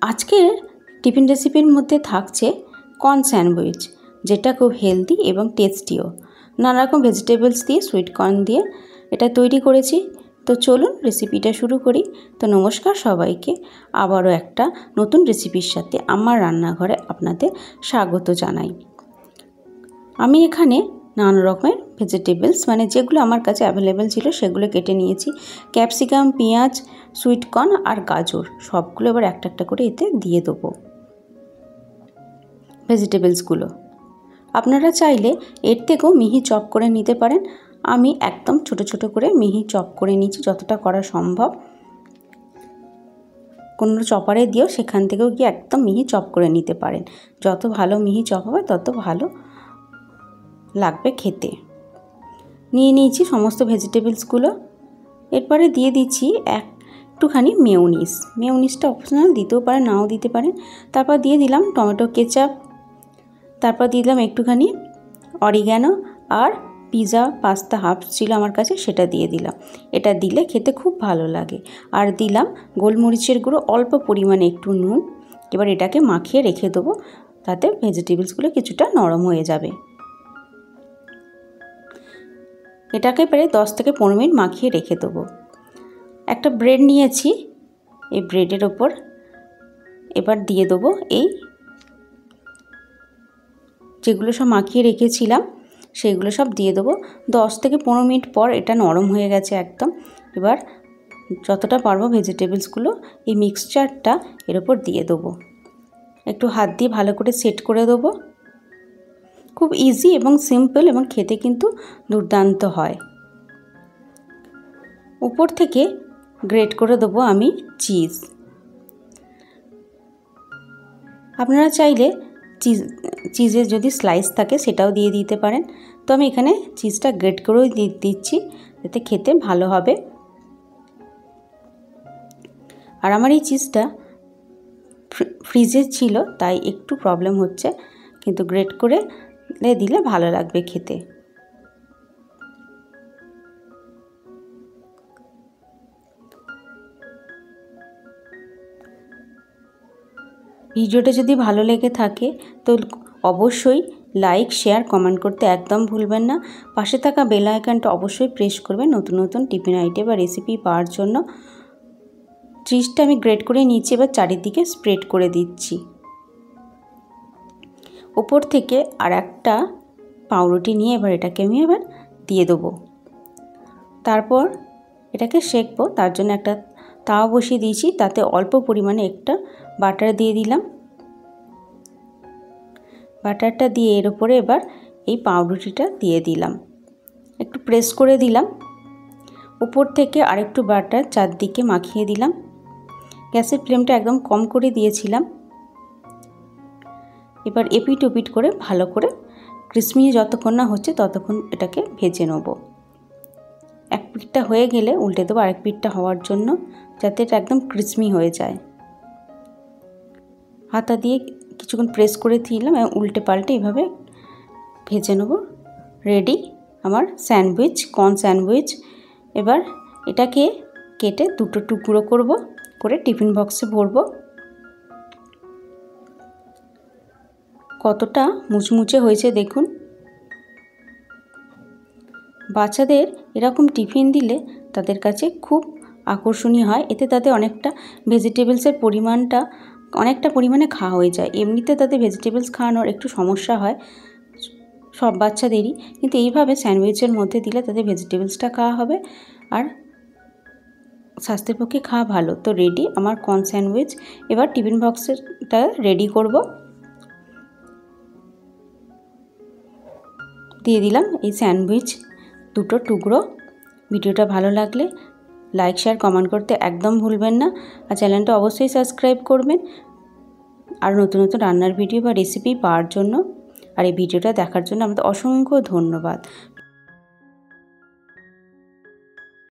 আজকের টিফিন রেসিপির মধ্যে থাকছে কর্ন স্যান্ডউইচ, যেটা খুব হেলদি এবং টেস্টিও। নানা রকম ভেজিটেবলস দিয়ে, সুইট কর্ন দিয়ে এটা তৈরি করেছি। তো চলুন রেসিপিটা শুরু করি। তো নমস্কার সবাইকে, আবারও একটা নতুন রেসিপির সাথে আমার রান্নাঘরে আপনাদের স্বাগত জানাই। আমি এখানে নানা রকমের ভেজিটেবলস, মানে যেগুলো আমার কাছে অ্যাভেলেবেল ছিল সেগুলো কেটে নিয়েছি। ক্যাপসিকাম, পেঁয়াজ, সুইট কর্ন আর গাজর সবগুলো এবার একটা একটা করে এতে দিয়ে দেবো ভেজিটেবলসগুলো। আপনারা চাইলে এর থেকেও মিহি চপ করে নিতে পারেন। আমি একদম ছোট ছোট করে মিহি চপ করে নিচ্ছি, যতটা করা সম্ভব। কোনো চপারে দিয়েও সেখান থেকেও গিয়ে একদম মিহি চপ করে নিতে পারেন। যত ভালো মিহি চপ হবে তত ভালো লাগবে খেতে। নিয়ে নিয়েছি সমস্ত ভেজিটেবলসগুলো। এরপরে দিয়ে দিচ্ছি একটুখানি মেয়োনিজটা অপশনাল, দিতেও পারেন নাও দিতে পারেন। তারপর দিয়ে দিলাম টমেটো কেচাপ, তারপর দিয়ে দিলাম একটুখানি অরিগ্যানো আর পিৎজা পাস্তা হাফ ছিল আমার কাছে, সেটা দিয়ে দিলাম। এটা দিলে খেতে খুব ভালো লাগে। আর দিলাম গোলমরিচের গুঁড়ো, অল্প পরিমাণে একটু নুন। এবার এটাকে মাখিয়ে রেখে দেবো, তাতে ভেজিটেবলসগুলো কিছুটা নরম হয়ে যাবে। এটাকে প্রায় 10 থেকে 15 মিনিট মাখিয়ে রেখে দেবো। একটা ব্রেড নিয়েছি, এই ব্রেডের ওপর এবার দিয়ে দেবো এই যেগুলো সব মাখিয়ে রেখেছিলাম সেইগুলো সব দিয়ে দেবো। 10 থেকে 15 মিনিট পর এটা নরম হয়ে গেছে একদম। এবার যতটা পারবো ভেজিটেবলসগুলো এই মিক্সচারটা এর ওপর দিয়ে দেবো। একটু হাত দিয়ে ভালো করে সেট করে দেবো। খুব ইজি এবং সিম্পল, এবং খেতে কিন্তু দুর্দান্ত হয়। উপর থেকে গ্রেট করে দেবো আমি চিজ। আপনারা চাইলে চিজের যদি স্লাইস থাকে সেটাও দিয়ে দিতে পারেন। তো আমি এখানে চিজটা গ্রেট করেও দিচ্ছি, যাতে খেতে ভালো হবে। আর আমার এই চিজটা ফ্রিজে ছিল, তাই একটু প্রবলেম হচ্ছে, কিন্তু গ্রেট করে দিলে ভালো লাগবে খেতে। ভিডিওটা যদি ভালো লেগে থাকে তো অবশ্যই লাইক, শেয়ার, কমেন্ট করতে একদম ভুলবেন না। পাশে থাকা বেল আইকনটা অবশ্যই প্রেস করবেন নতুন নতুন টিফিন আইটেম বা রেসিপি পাওয়ার জন্য। চিজটা আমি গ্রেট করে নিয়েছি, এবার চারিদিকে স্প্রেড করে দিচ্ছি। উপর থেকে আর একটা পাউরুটি নিয়ে এবার এটাকে আমি এবার দিয়ে দেবো। তারপর এটাকে সেঁকবো, তার জন্য একটা তাওয়া বসিয়ে দিয়েছি, তাতে অল্প পরিমাণে একটা বাটার দিয়ে দিলাম। বাটারটা দিয়ে এর উপরে এবার এই পাউরুটিটা দিয়ে দিলাম, একটু প্রেস করে দিলাম। উপর থেকে আরেকটু বাটার চারদিকে মাখিয়ে দিলাম। গ্যাসের ফ্লেমটা একদম কম করে দিয়েছিলাম। এবার এপিট ওপিট করে ভালো করে ক্রিসপি যতক্ষণ না হচ্ছে ততক্ষণ এটাকে ভেজে নেব। এক পিঠটা হয়ে গেলে উল্টে দেবো আরেক পিঠটা হওয়ার জন্য, যাতে এটা একদম ক্রিসপি হয়ে যায়। হাতা দিয়ে কিছুক্ষণ প্রেস করে দিলাম এবং উল্টে পাল্টে এইভাবে ভেজে নেব। রেডি আমার স্যান্ডউইচ, কর্ন স্যান্ডউইচ। এবার এটাকে কেটে দুটো টুকরো করে টিফিন বক্সে ভরবো। কতটা মুচমুচে হয়েছে দেখুন। বাচ্চাদের এরকম টিফিন দিলে তাদের কাছে খুব আকর্ষণীয় হয়। এতে তাদের অনেকটা ভেজিটেবলসের অনেকটা পরিমাণে খাওয়া হয়ে যায়। এমনিতে তাদের ভেজিটেবলস খাওয়ানোর একটু সমস্যা হয় সব বাচ্চাদেরই, কিন্তু এইভাবে স্যান্ডউইচের মধ্যে দিলে তাদের ভেজিটেবলসটা খাওয়া হবে আর স্বাস্থ্যের পক্ষে খাওয়া ভালো। তো রেডি আমার কর্ন স্যান্ডউইচ। এবার টিফিন বক্সটা রেডি করব। দিয়ে দিলাম এই স্যান্ডউইচ দুটো টুকরো। ভিডিওটা ভালো লাগলে লাইক, শেয়ার, কমেন্ট করতে একদম ভুলবেন না। আর চ্যানেলটা অবশ্যই সাবস্ক্রাইব করবেন আর নতুন নতুন রান্নার ভিডিও বা রেসিপি পাওয়ার জন্য। আর এই ভিডিওটা দেখার জন্য আমাদের অসংখ্য ধন্যবাদ।